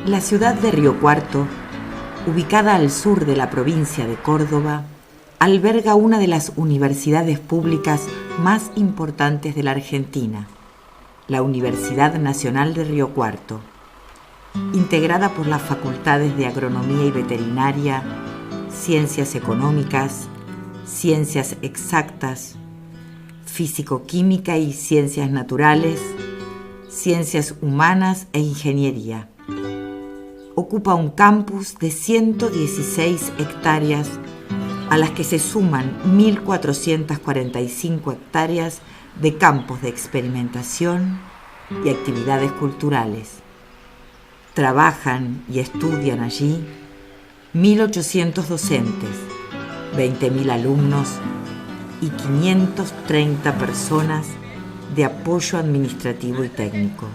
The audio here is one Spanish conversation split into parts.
La ciudad de Río Cuarto, ubicada al sur de la provincia de Córdoba, alberga una de las universidades públicas más importantes de la Argentina, la Universidad Nacional de Río Cuarto, integrada por las facultades de Agronomía y Veterinaria, Ciencias Económicas, Ciencias Exactas, Físico-Química y Ciencias Naturales, Ciencias Humanas e Ingeniería. Ocupa un campus de 116 hectáreas, a las que se suman 1.445 hectáreas de campos de experimentación y actividades culturales. Trabajan y estudian allí 1.800 docentes, 20.000 alumnos y 530 personas de apoyo administrativo y técnico.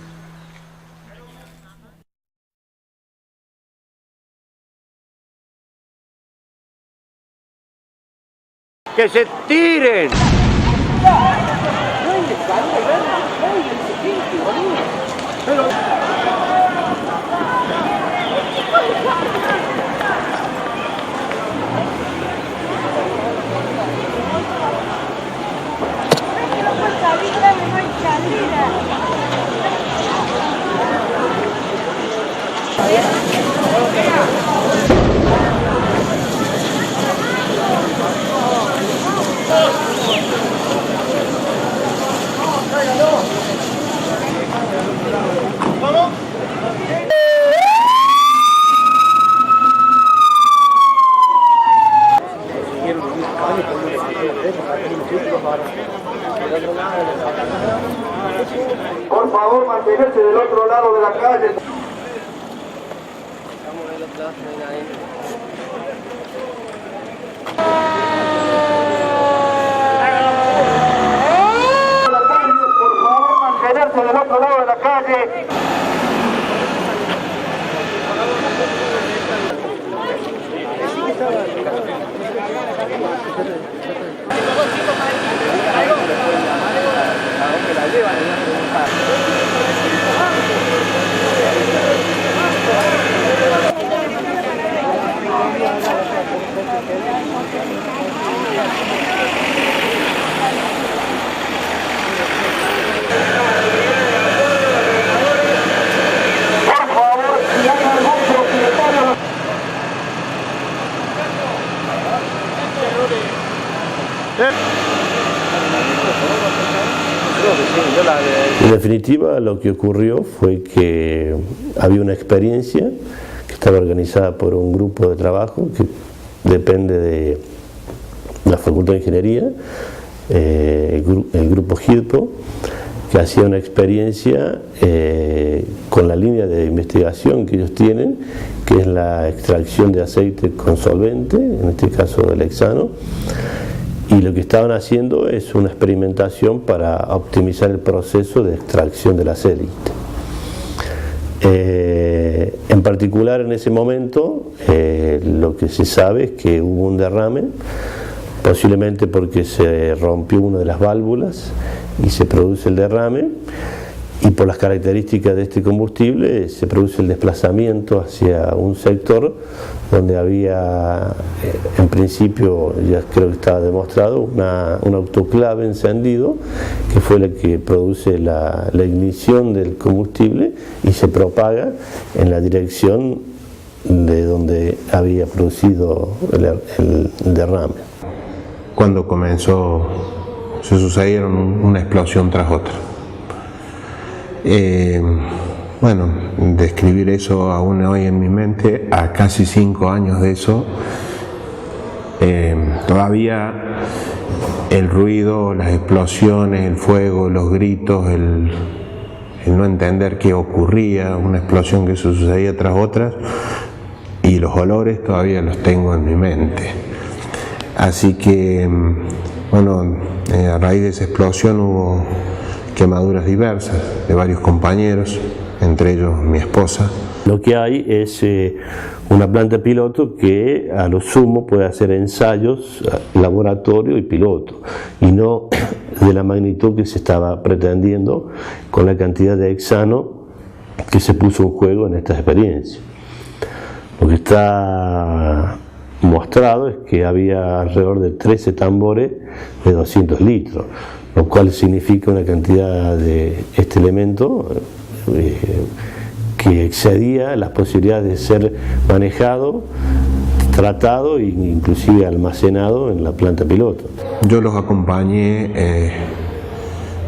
¡Que se tiren! Por favor, mantenerse del otro lado de la calle. Por favor, mantenerse del otro lado de la calle. En definitiva, lo que ocurrió fue que había una experiencia que estaba organizada por un grupo de trabajo que depende de la Facultad de Ingeniería, el grupo GIDPO, que hacía una experiencia con la línea de investigación que ellos tienen, que es la extracción de aceite con solvente, en este caso del hexano. Y lo que estaban haciendo es una experimentación para optimizar el proceso de extracción del aceite. En particular, en ese momento, lo que se sabe es que hubo un derrame, posiblemente porque se rompió una de las válvulas y se produce el derrame, y por las características de este combustible se produce el desplazamiento hacia un sector donde había, en principio, ya creo que estaba demostrado, un autoclave encendido, que fue la que produce la ignición del combustible y se propaga en la dirección de donde había producido el derrame. Cuando comenzó, se sucedieron una explosión tras otra. Bueno, describir eso aún hoy en mi mente, a casi 5 años de eso, todavía el ruido, las explosiones, el fuego, los gritos, el no entender qué ocurría, una explosión que se sucedía tras otras, y los olores todavía los tengo en mi mente. Así que, bueno, a raíz de esa explosión hubo quemaduras diversas de varios compañeros, entre ellos mi esposa. Lo que hay es una planta piloto que a lo sumo puede hacer ensayos, laboratorio y piloto, y no de la magnitud que se estaba pretendiendo con la cantidad de hexano que se puso en juego en estas experiencias. Lo que está mostrado es que había alrededor de 13 tambores de 200 litros, lo cual significa una cantidad de este elemento que excedía las posibilidades de ser manejado, tratado e inclusive almacenado en la planta piloto. Yo los acompañé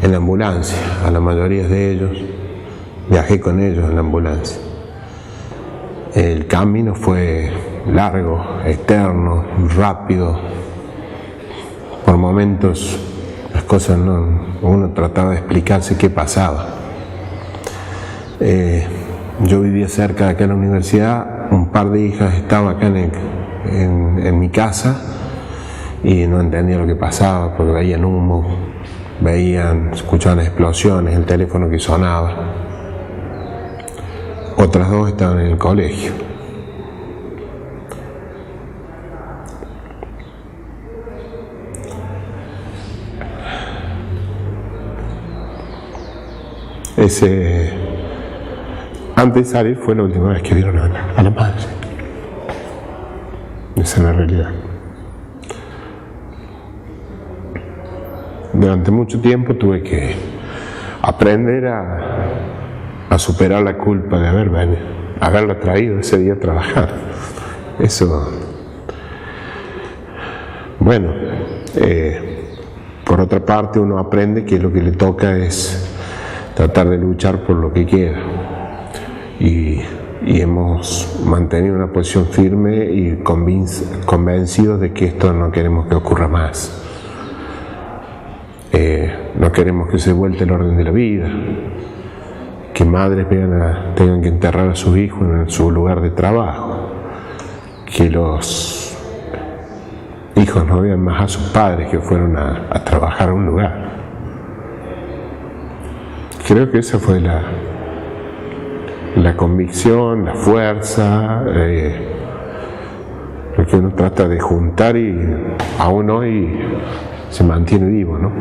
en la ambulancia, a la mayoría de ellos, viajé con ellos en la ambulancia. El camino fue largo, eterno, rápido. Por momentos las cosas uno trataba de explicarse qué pasaba. Yo vivía cerca de acá en la universidad, un par de hijas estaban acá en mi casa y no entendía lo que pasaba porque veían humo, escuchaban explosiones, el teléfono que sonaba. Otras dos estaban en el colegio. Antes de salir fue la última vez que vieron a la madre. Esa es la realidad. Durante mucho tiempo tuve que aprender a superar la culpa de haberla traído ese día a trabajar. Eso, bueno, por otra parte uno aprende que lo que le toca es tratar de luchar por lo que quiera. Y hemos mantenido una posición firme y convencidos de que esto no queremos que ocurra más. No queremos que se vuelva el orden de la vida, que madres tengan que enterrar a sus hijos en su lugar de trabajo, que los hijos no vean más a sus padres que fueron a trabajar a un lugar. Creo que esa fue la convicción, la fuerza, lo que uno trata de juntar y aún hoy se mantiene vivo, ¿no?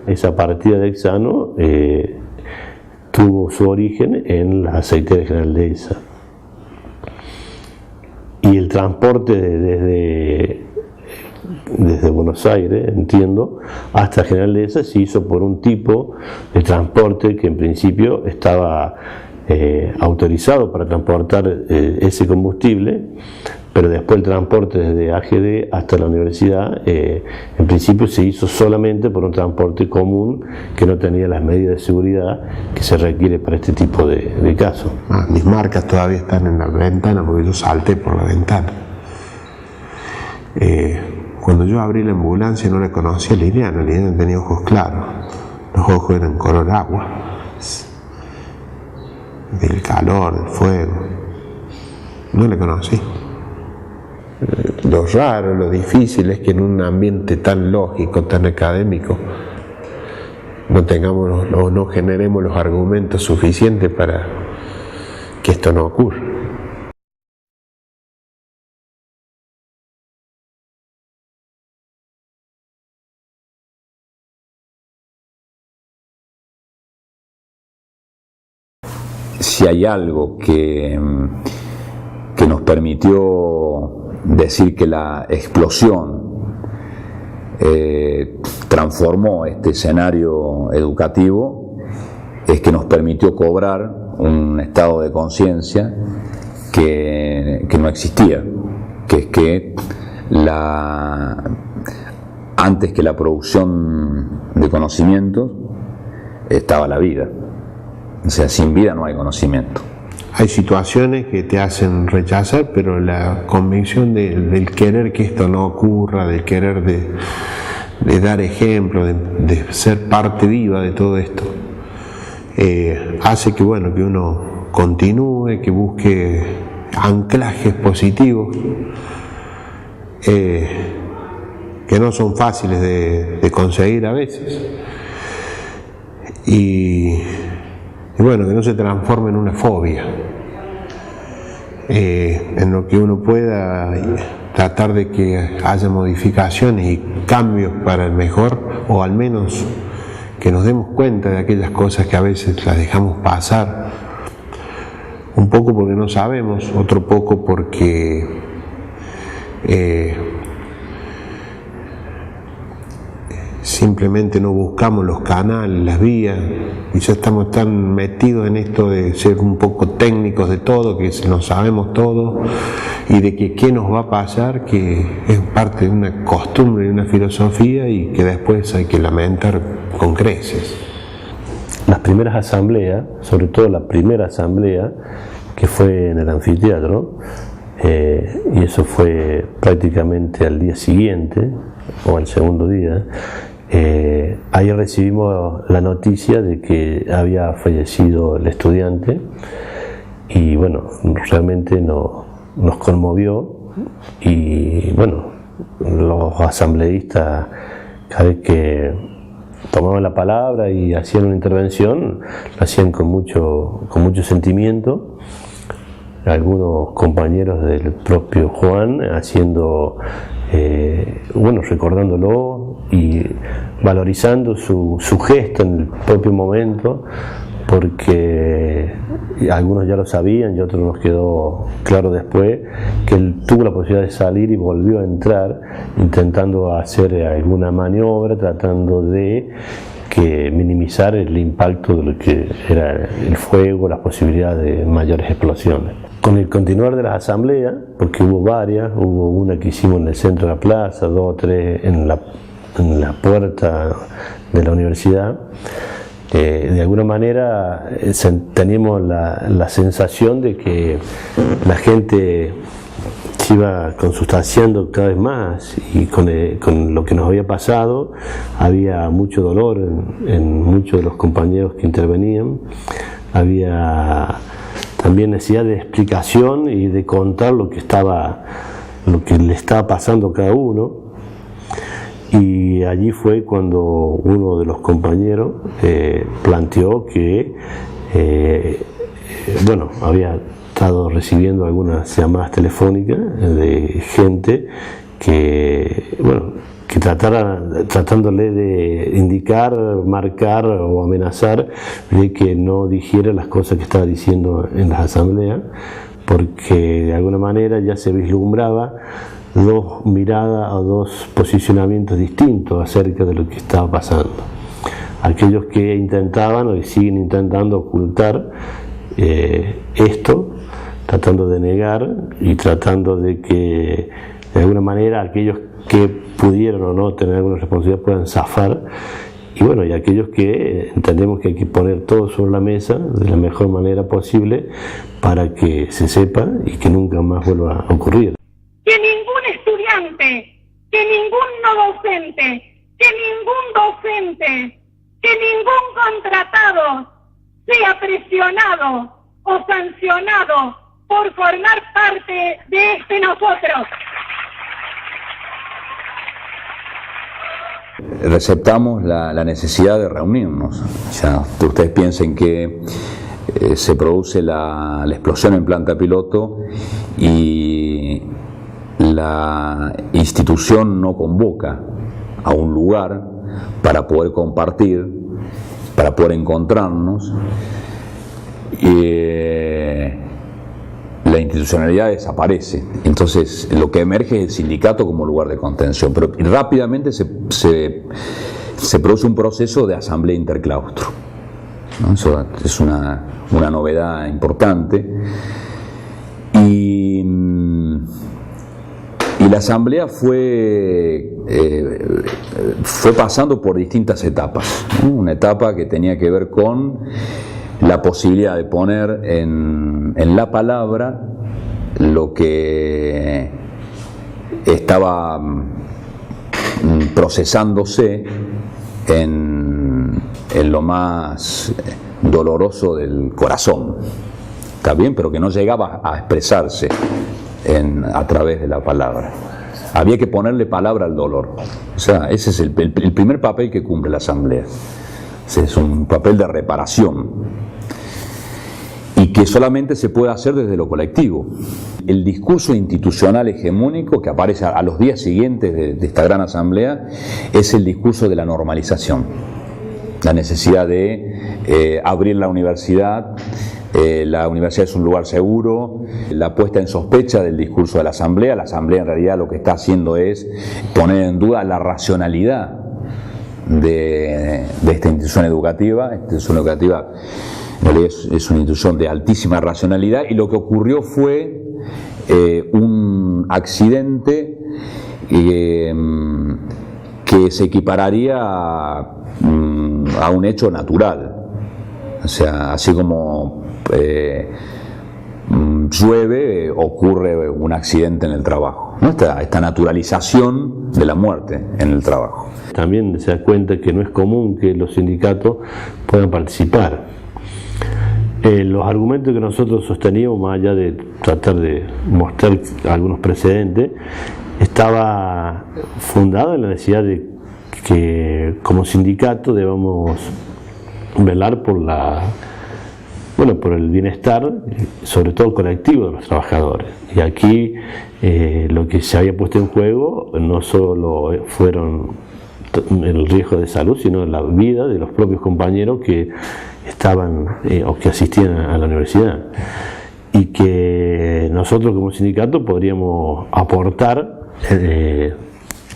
Esa partida de Exano tuvo su origen en la aceitera General Dehesa. Y el transporte desde Buenos Aires, entiendo, hasta General Dehesa se hizo por un tipo de transporte que en principio estaba autorizado para transportar ese combustible, pero después el transporte desde AGD hasta la universidad en principio se hizo solamente por un transporte común que no tenía las medidas de seguridad que se requiere para este tipo de casos. Mis marcas todavía están en la ventana porque yo salté por la ventana. Cuando yo abrí la ambulancia no le conocía a Liliana tenía ojos claros, los ojos eran color agua, del calor, del fuego, no le conocí. Lo raro, lo difícil es que en un ambiente tan lógico, tan académico, no generemos los argumentos suficientes para que esto no ocurra. Si hay algo que nos permitió decir que la explosión transformó este escenario educativo, es que nos permitió cobrar un estado de conciencia que no existía, que es que antes que la producción de conocimientos estaba la vida. O sea, sin vida no hay conocimiento. Hay situaciones que te hacen rechazar, pero la convicción del querer que esto no ocurra, del querer de dar ejemplo, de ser parte viva de todo esto, hace que uno continúe, que busque anclajes positivos, que no son fáciles de conseguir a veces. Y que no se transforme en una fobia, en lo que uno pueda tratar de que haya modificaciones y cambios para el mejor, o al menos que nos demos cuenta de aquellas cosas que a veces las dejamos pasar, un poco porque no sabemos, otro poco porque simplemente no buscamos los canales, las vías, y ya estamos tan metidos en esto de ser un poco técnicos de todo, que no sabemos todo, y de que qué nos va a pasar, que es parte de una costumbre y una filosofía, y que después hay que lamentar con creces. Las primeras asambleas, sobre todo la primera asamblea, que fue en el anfiteatro, y eso fue prácticamente al día siguiente, o al segundo día, ahí recibimos la noticia de que había fallecido el estudiante, y bueno, realmente nos conmovió, y bueno, los asambleístas cada vez que tomaban la palabra y hacían una intervención, lo hacían con mucho sentimiento. Algunos compañeros del propio Juan haciendo, recordándolo y valorizando su gesto en el propio momento, porque algunos ya lo sabían y otros nos quedó claro después que él tuvo la posibilidad de salir y volvió a entrar intentando hacer alguna maniobra, tratando de minimizar el impacto de lo que era el fuego, las posibilidades de mayores explosiones. Con el continuar de las asambleas, porque hubo varias, hubo una que hicimos en el centro de la plaza, 2 o 3 en la puerta de la universidad, de alguna manera teníamos la sensación de que la gente se iba consustanciando cada vez más, y con lo que nos había pasado había mucho dolor en muchos de los compañeros que intervenían, había también necesidad de explicación y de contar lo que le estaba pasando a cada uno. Y allí fue cuando uno de los compañeros planteó que había estado recibiendo algunas llamadas telefónicas de gente que tratándole de indicar, marcar o amenazar de que no dijera las cosas que estaba diciendo en las asambleas, porque de alguna manera ya se vislumbraba 2 miradas o 2 posicionamientos distintos acerca de lo que estaba pasando. Aquellos que intentaban o siguen intentando ocultar esto, tratando de negar y tratando de que de alguna manera aquellos que pudieron o no tener alguna responsabilidad puedan zafar, y aquellos que entendemos que hay que poner todo sobre la mesa de la mejor manera posible para que se sepa y que nunca más vuelva a ocurrir. Que ningún estudiante, que ningún no docente, que ningún docente, que ningún contratado sea presionado o sancionado por formar parte de nosotros. Receptamos la necesidad de reunirnos. Ya ustedes piensen que se produce la explosión en planta piloto y la institución no convoca a un lugar para poder compartir, para poder encontrarnos. La institucionalidad desaparece. Entonces lo que emerge es el sindicato como lugar de contención, pero rápidamente se produce un proceso de asamblea interclaustro, ¿no? Eso es una novedad importante, y la asamblea fue pasando por distintas etapas, ¿no? Una etapa que tenía que ver con la posibilidad de poner en la palabra lo que estaba procesándose en lo más doloroso del corazón, ¿está bien? Pero que no llegaba a expresarse a través de la palabra. Había que ponerle palabra al dolor. O sea, ese es el primer papel que cumple la asamblea. Es un papel de reparación y que solamente se puede hacer desde lo colectivo. El discurso institucional hegemónico que aparece a los días siguientes de esta gran asamblea es el discurso de la normalización. la necesidad de abrir la universidad. La universidad es un lugar seguro, la puesta en sospecha del discurso de la Asamblea en realidad lo que está haciendo es poner en duda la racionalidad de esta institución educativa. Esta institución educativa en realidad es una institución de altísima racionalidad, y lo que ocurrió fue un accidente que se equipararía a un hecho natural. O sea, así como llueve, ocurre un accidente en el trabajo, ¿no? Esta naturalización de la muerte en el trabajo. También se da cuenta que no es común que los sindicatos puedan participar. Los argumentos que nosotros sosteníamos, más allá de tratar de mostrar algunos precedentes, estaba fundado en la necesidad de que como sindicato debamos velar por el bienestar, sobre todo colectivo, de los trabajadores. Y aquí lo que se había puesto en juego no solo fueron el riesgo de salud, sino la vida de los propios compañeros que estaban o que asistían a la universidad, y que nosotros como sindicato podríamos aportar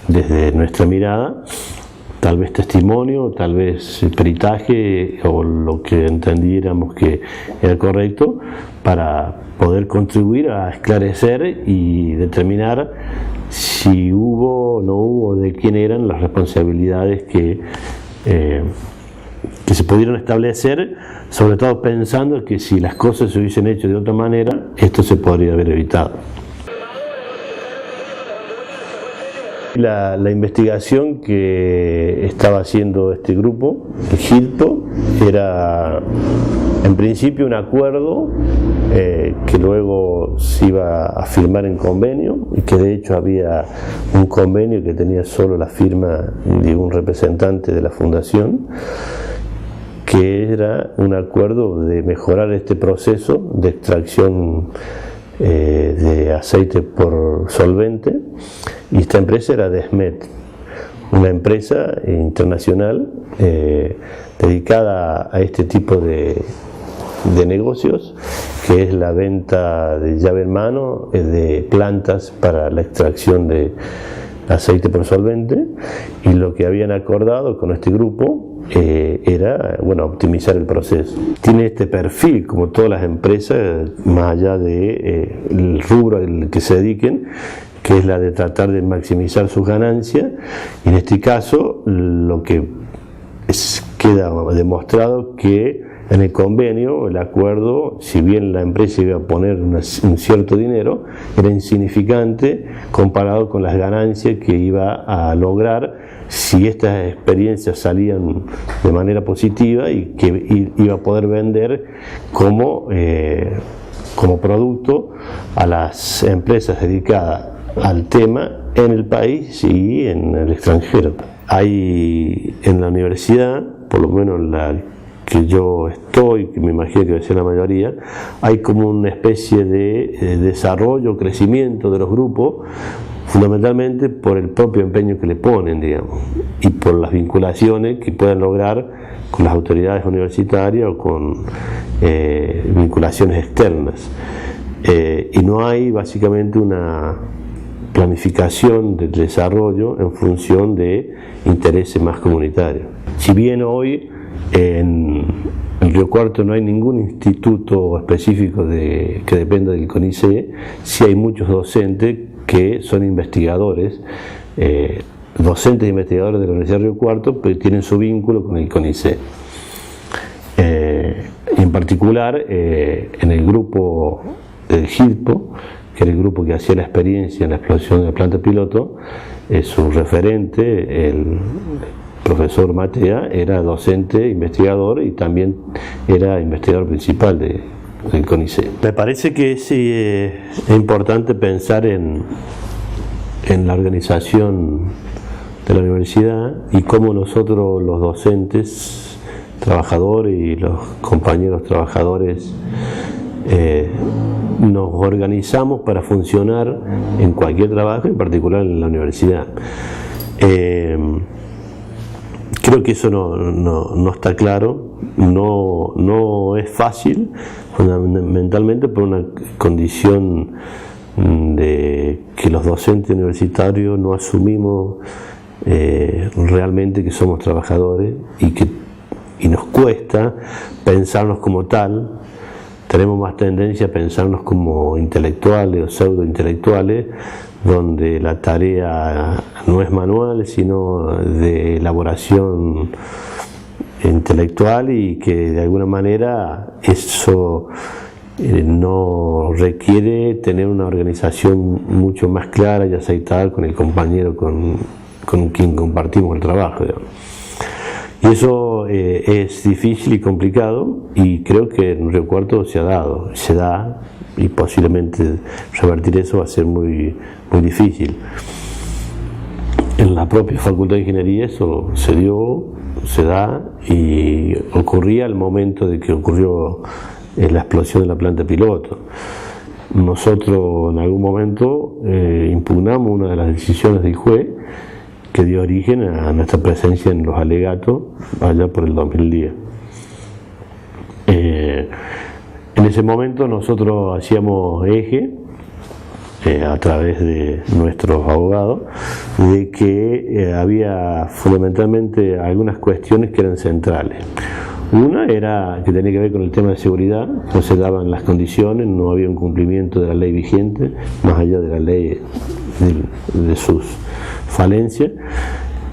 desde nuestra mirada, tal vez testimonio, tal vez peritaje o lo que entendiéramos que era correcto, para poder contribuir a esclarecer y determinar si hubo o no hubo, de quién eran las responsabilidades que se pudieron establecer, sobre todo pensando que si las cosas se hubiesen hecho de otra manera, esto se podría haber evitado. La investigación que estaba haciendo este grupo, el GIDPO, era en principio un acuerdo que luego se iba a firmar en convenio, y que de hecho había un convenio que tenía solo la firma de un representante de la fundación, que era un acuerdo de mejorar este proceso de extracción de aceite por solvente, y esta empresa era Desmet, una empresa internacional dedicada a este tipo de negocios, que es la venta de llave en mano de plantas para la extracción de aceite por solvente. Y lo que habían acordado con este grupo era, optimizar el proceso. Tiene este perfil, como todas las empresas, más allá de el rubro al que se dediquen, que es la de tratar de maximizar sus ganancias, y en este caso lo que queda demostrado que en el convenio, el acuerdo, si bien la empresa iba a poner un cierto dinero, era insignificante comparado con las ganancias que iba a lograr si estas experiencias salían de manera positiva, y que iba a poder vender como producto a las empresas dedicadas al tema en el país y en el extranjero. Hay en la universidad, por lo menos la que yo estoy, que me imagino que va a ser la mayoría, hay como una especie de desarrollo, crecimiento de los grupos, fundamentalmente por el propio empeño que le ponen, digamos, y por las vinculaciones que puedan lograr con las autoridades universitarias o con vinculaciones externas. Y no hay básicamente una planificación del desarrollo en función de intereses más comunitarios. Si bien hoy en Río Cuarto no hay ningún instituto específico que dependa del CONICET, sí hay muchos docentes que son investigadores, docentes e investigadores de la Universidad de Río Cuarto, pero tienen su vínculo con el CONICET. En particular, en el grupo del GIDPO, que era el grupo que hacía la experiencia en la explosión de la planta piloto, su referente, el profesor Matea, era docente, investigador, y también era investigador principal del CONICET. Me parece que es importante pensar en la organización de la universidad y cómo nosotros, los docentes, trabajadores y los compañeros trabajadores, nos organizamos para funcionar en cualquier trabajo, en particular en la universidad. Creo que eso no está claro, no es fácil, fundamentalmente por una condición de que los docentes universitarios no asumimos realmente que somos trabajadores y nos cuesta pensarnos como tal. Tenemos más tendencia a pensarnos como intelectuales o pseudointelectuales, donde la tarea no es manual, sino de elaboración intelectual, y que de alguna manera eso no requiere tener una organización mucho más clara y aceitada con el compañero con quien compartimos el trabajo, digamos. Y eso es difícil y complicado, y creo que en Río Cuarto se da, y posiblemente revertir eso va a ser muy difícil. En la propia Facultad de Ingeniería eso se da, y ocurría al momento de que ocurrió la explosión de la planta piloto. Nosotros en algún momento impugnamos una de las decisiones del juez que dio origen a nuestra presencia en los alegatos allá por el 2010. En ese momento nosotros hacíamos eje a través de nuestros abogados de que había fundamentalmente algunas cuestiones que eran centrales. Una era que tenía que ver con el tema de seguridad, no se daban las condiciones, no había un cumplimiento de la ley vigente, más allá de la ley de sus falencias,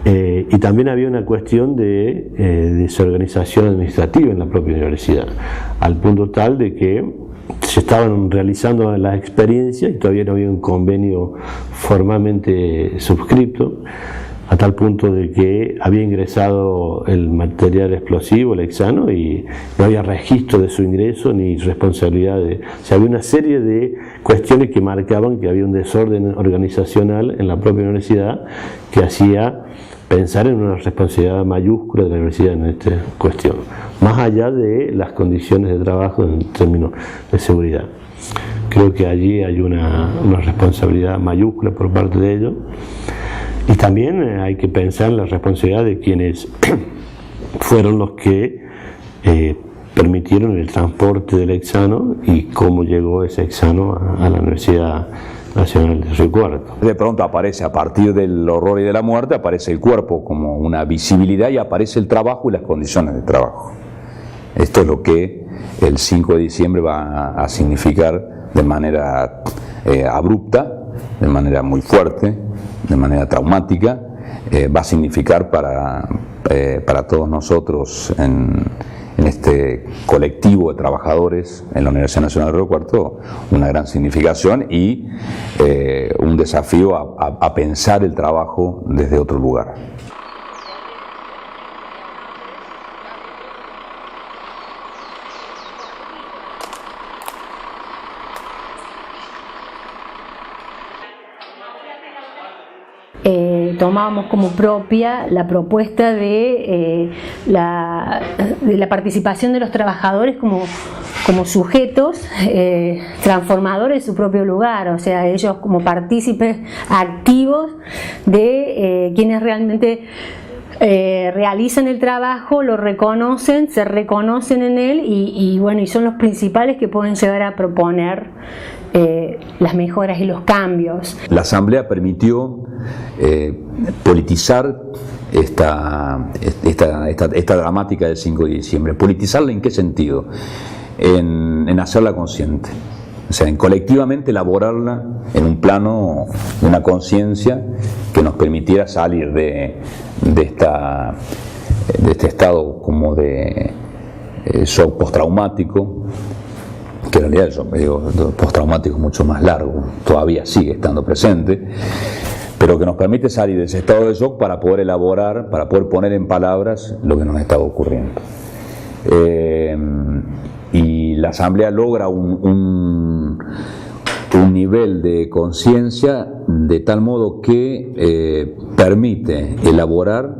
y también había una cuestión de desorganización administrativa en la propia universidad, al punto tal de que se estaban realizando las experiencias y todavía no había un convenio formalmente suscripto, a tal punto de que había ingresado el material explosivo, el hexano, y no había registro de su ingreso ni responsabilidad o sea, había una serie de cuestiones que marcaban que había un desorden organizacional en la propia universidad que hacía pensar en una responsabilidad mayúscula de la universidad en esta cuestión, más allá de las condiciones de trabajo en términos de seguridad. Creo que allí hay una responsabilidad mayúscula por parte de ellos. Y también hay que pensar en la responsabilidad de quienes fueron los que permitieron el transporte del hexano y cómo llegó ese hexano a la Universidad Nacional de Río Cuarto. De pronto aparece, a partir del horror y de la muerte, aparece el cuerpo como una visibilidad, y aparece el trabajo y las condiciones de trabajo. Esto es lo que el 5 de diciembre va a significar de manera abrupta, de manera muy fuerte, de manera traumática, va a significar para todos nosotros en este colectivo de trabajadores en la Universidad Nacional de Río Cuarto una gran significación y un desafío a pensar el trabajo desde otro lugar. Tomábamos como propia la propuesta de la participación de los trabajadores como sujetos transformadores de su propio lugar, o sea, ellos como partícipes activos de quienes realmente realizan el trabajo, lo reconocen, se reconocen en él y bueno, y son los principales que pueden llegar a proponer las mejoras y los cambios. La Asamblea permitió politizar esta dramática del 5 de diciembre. ¿Politizarla en qué sentido? En hacerla consciente. O sea, en colectivamente elaborarla en un plano de una conciencia que nos permitiera salir de este estado como de shock postraumático, que en realidad el postraumático es mucho más largo, todavía sigue estando presente, pero que nos permite salir de ese estado de shock para poder elaborar, para poder poner en palabras lo que nos estaba ocurriendo. Y la Asamblea logra un nivel de conciencia de tal modo que permite elaborar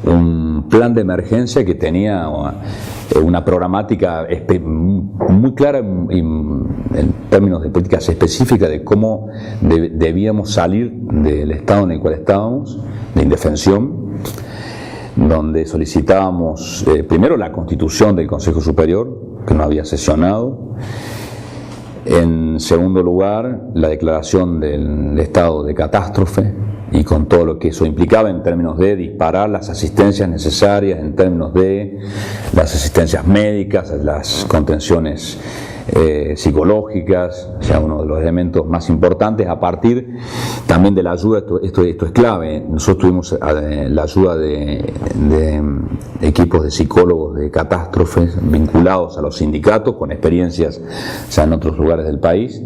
un plan de emergencia que tenía una programática muy clara en términos de políticas específicas de cómo debíamos salir del estado en el cual estábamos, de indefensión, donde solicitábamos primero la constitución del Consejo Superior, que no había sesionado. En segundo lugar, la declaración del estado de catástrofe y con todo lo que eso implicaba en términos de disparar las asistencias necesarias, en términos de las asistencias médicas, las contenciones psicológicas, o sea, uno de los elementos más importantes, a partir también de la ayuda. Esto es clave. Nosotros tuvimos la ayuda de equipos de psicólogos de catástrofes vinculados a los sindicatos, con experiencias ya en otros lugares del país,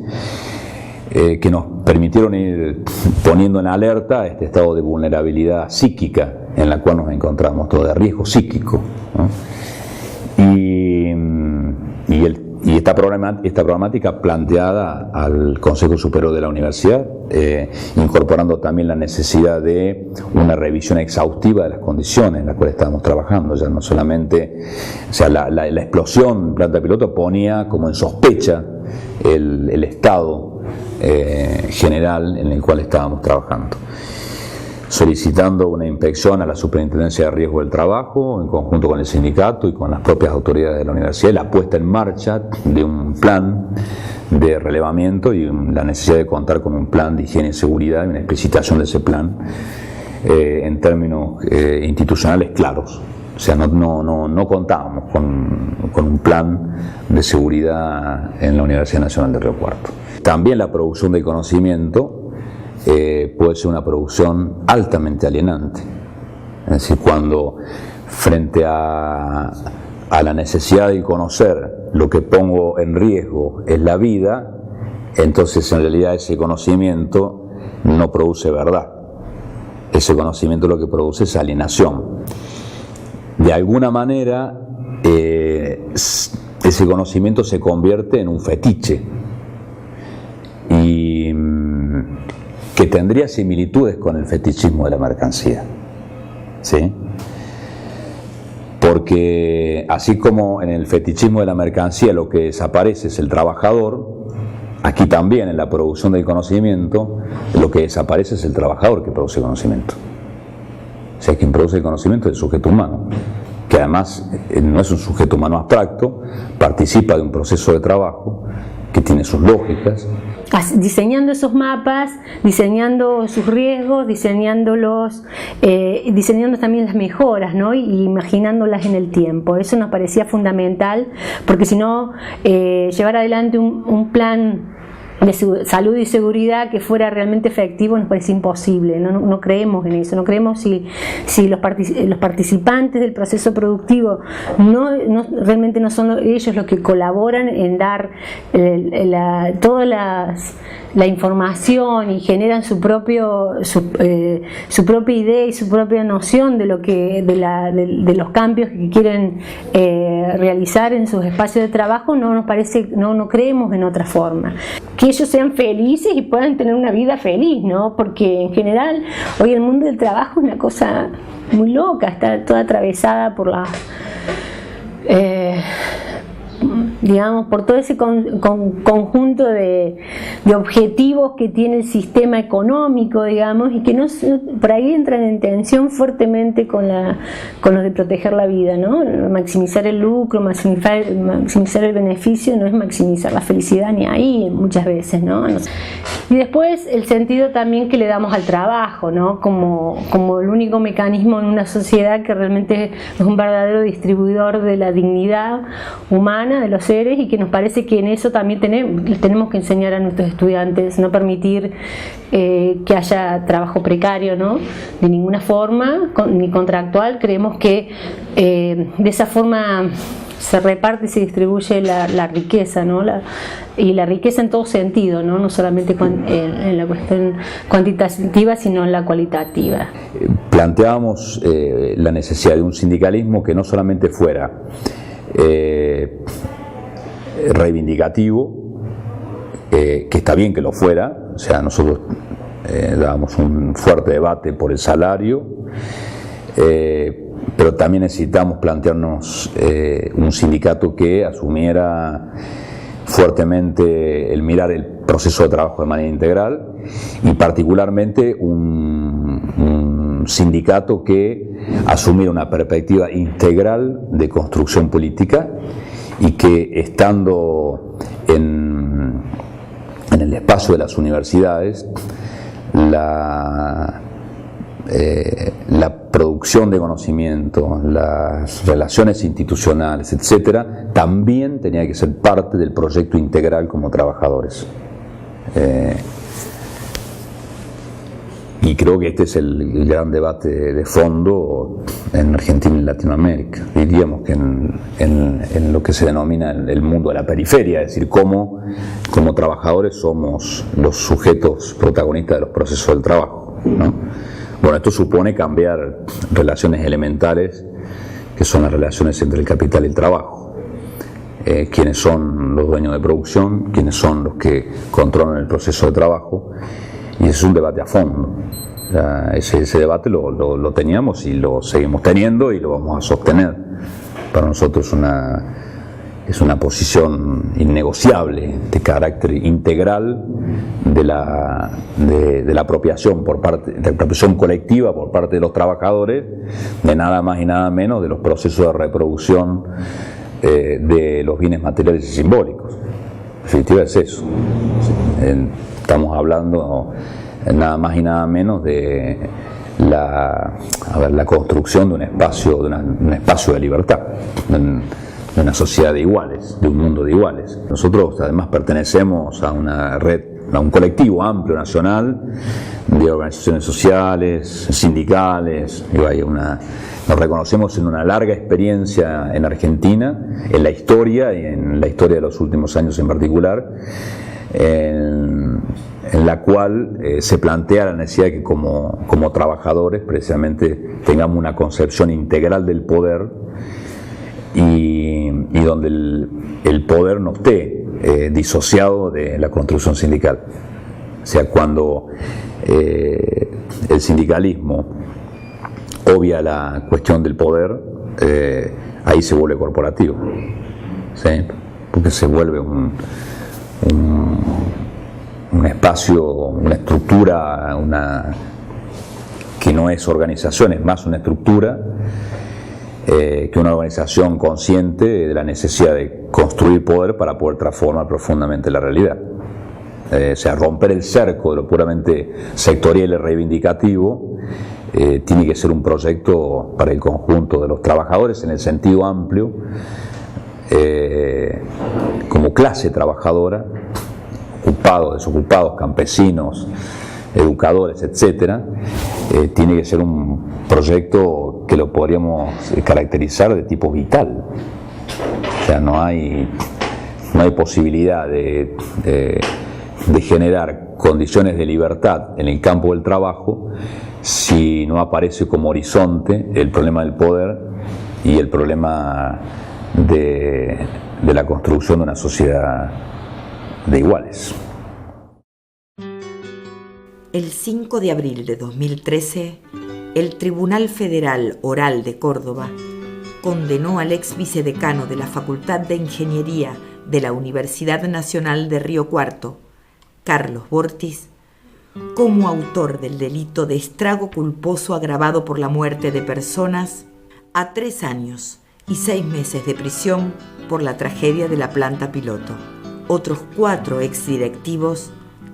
que nos permitieron ir poniendo en alerta este estado de vulnerabilidad psíquica en la cual nos encontramos, todo de riesgo psíquico, ¿no? Y esta problemática planteada al Consejo Superior de la Universidad, incorporando también la necesidad de una revisión exhaustiva de las condiciones en las cuales estábamos trabajando. Ya no solamente, o sea, la explosión planta piloto ponía como en sospecha el estado general en el cual estábamos trabajando, solicitando una inspección a la Superintendencia de Riesgo del Trabajo en conjunto con el sindicato y con las propias autoridades de la universidad, y la puesta en marcha de un plan de relevamiento y la necesidad de contar con un plan de higiene y seguridad y una explicitación de ese plan en términos institucionales claros. O sea, no contábamos con un plan de seguridad en la Universidad Nacional de Río Cuarto. También la producción del conocimiento puede ser una producción altamente alienante. Es decir, cuando frente a la necesidad de conocer lo que pongo en riesgo es la vida, entonces en realidad ese conocimiento no produce verdad. Ese conocimiento lo que produce es alienación. De alguna manera ese conocimiento se convierte en un fetiche y que tendría similitudes con el fetichismo de la mercancía, ¿sí? Porque así como en el fetichismo de la mercancía lo que desaparece es el trabajador, aquí también en la producción del conocimiento lo que desaparece es el trabajador que produce conocimiento. O sea, quien produce el conocimiento es el sujeto humano, que además no es un sujeto humano abstracto, participa de un proceso de trabajo que tiene sus lógicas. Diseñando esos mapas, diseñando sus riesgos, diseñando también las mejoras, ¿no? Y imaginándolas en el tiempo. Eso nos parecía fundamental, porque si no, llevar adelante un plan de salud y seguridad que fuera realmente efectivo nos parece imposible. No creemos en eso. No creemos si los participantes del proceso productivo realmente no son ellos los que colaboran en dar toda la información y generan su propia idea y su propia noción de los cambios que quieren realizar en sus espacios de trabajo. No creemos en otra forma. Que ellos sean felices y puedan tener una vida feliz, ¿no? Porque en general hoy el mundo del trabajo es una cosa muy loca, está toda atravesada por por todo ese conjunto de objetivos que tiene el sistema económico, digamos, y que por ahí entran en tensión fuertemente con los de proteger la vida, ¿no? Maximizar el lucro, maximizar el beneficio no es maximizar la felicidad ni ahí muchas veces, ¿no? Y después el sentido también que le damos al trabajo, ¿no? Como el único mecanismo en una sociedad que realmente es un verdadero distribuidor de la dignidad humana de los seres, y que nos parece que en eso también tenemos que enseñar a nuestros estudiantes, no permitir que haya trabajo precario, ¿no? De ninguna forma, ni contractual. Creemos que de esa forma se reparte y se distribuye la riqueza, ¿no? Y la riqueza en todo sentido, no solamente en la cuestión cuantitativa, sino en la cualitativa. Planteábamos la necesidad de un sindicalismo que no solamente fuera reivindicativo, que está bien que lo fuera, o sea, nosotros dábamos un fuerte debate por el salario, pero también necesitamos plantearnos un sindicato que asumiera fuertemente el mirar el proceso de trabajo de manera integral, y particularmente un un sindicato que asumiera una perspectiva integral de construcción política y que, estando en el espacio de las universidades, la producción de conocimiento, las relaciones institucionales, etcétera, también tenía que ser parte del proyecto integral como trabajadores. Y creo que este es el gran debate de fondo en Argentina y Latinoamérica. Diríamos que en lo que se denomina el mundo de la periferia, es decir, cómo como trabajadores somos los sujetos protagonistas de los procesos del trabajo, ¿no? Bueno, esto supone cambiar relaciones elementales, que son las relaciones entre el capital y el trabajo. Quiénes son los dueños de producción, quiénes son los que controlan el proceso de trabajo, y ese es un debate a fondo. Ese debate lo teníamos y lo seguimos teniendo y lo vamos a sostener. Para nosotros es una posición innegociable de carácter integral de la apropiación de apropiación colectiva por parte de los trabajadores, de nada más y nada menos de los procesos de reproducción de los bienes materiales y simbólicos. En definitiva es eso. Estamos hablando nada más y nada menos de la construcción de un espacio de libertad, de una sociedad de iguales, de un mundo de iguales. Nosotros además pertenecemos a una red, a un colectivo amplio nacional de organizaciones sociales, sindicales. Nos reconocemos en una larga experiencia en Argentina, en la historia y en la historia de los últimos años en particular, en la cual se plantea la necesidad de que como trabajadores precisamente tengamos una concepción integral del poder y donde el poder no esté disociado de la construcción sindical. O sea, cuando el sindicalismo obvia la cuestión del poder, ahí se vuelve corporativo, ¿sí? Porque se vuelve un espacio, una estructura, que no es organización, es más una estructura que una organización consciente de la necesidad de construir poder para poder transformar profundamente la realidad. O sea, romper el cerco de lo puramente sectorial y reivindicativo tiene que ser un proyecto para el conjunto de los trabajadores en el sentido amplio, como clase trabajadora, ocupados, desocupados, campesinos, educadores, etcétera. Tiene que ser un proyecto que lo podríamos caracterizar de tipo vital. O sea, no hay posibilidad de generar condiciones de libertad en el campo del trabajo si no aparece como horizonte el problema del poder y el problema de la construcción de una sociedad de iguales. El 5 de abril de 2013, el Tribunal Federal Oral de Córdoba condenó al ex vicedecano de la Facultad de Ingeniería de la Universidad Nacional de Río Cuarto, Carlos Bortis, como autor del delito de estrago culposo agravado por la muerte de personas, a 3 años y 6 meses de prisión por la tragedia de la planta piloto. Otros 4 exdirectivos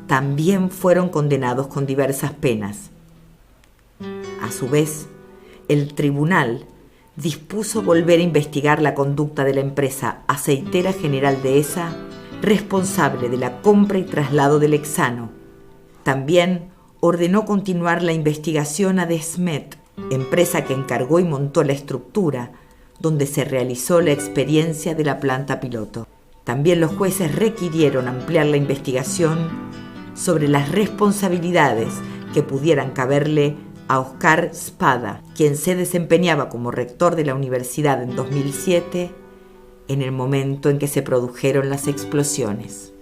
también fueron condenados con diversas penas. A su vez, el tribunal dispuso volver a investigar la conducta de la empresa Aceitera General Dehesa, responsable de la compra y traslado del hexano. También ordenó continuar la investigación a Desmet, empresa que encargó y montó la estructura donde se realizó la experiencia de la planta piloto. También los jueces requirieron ampliar la investigación sobre las responsabilidades que pudieran caberle a Oscar Spada, quien se desempeñaba como rector de la universidad en 2007, en el momento en que se produjeron las explosiones.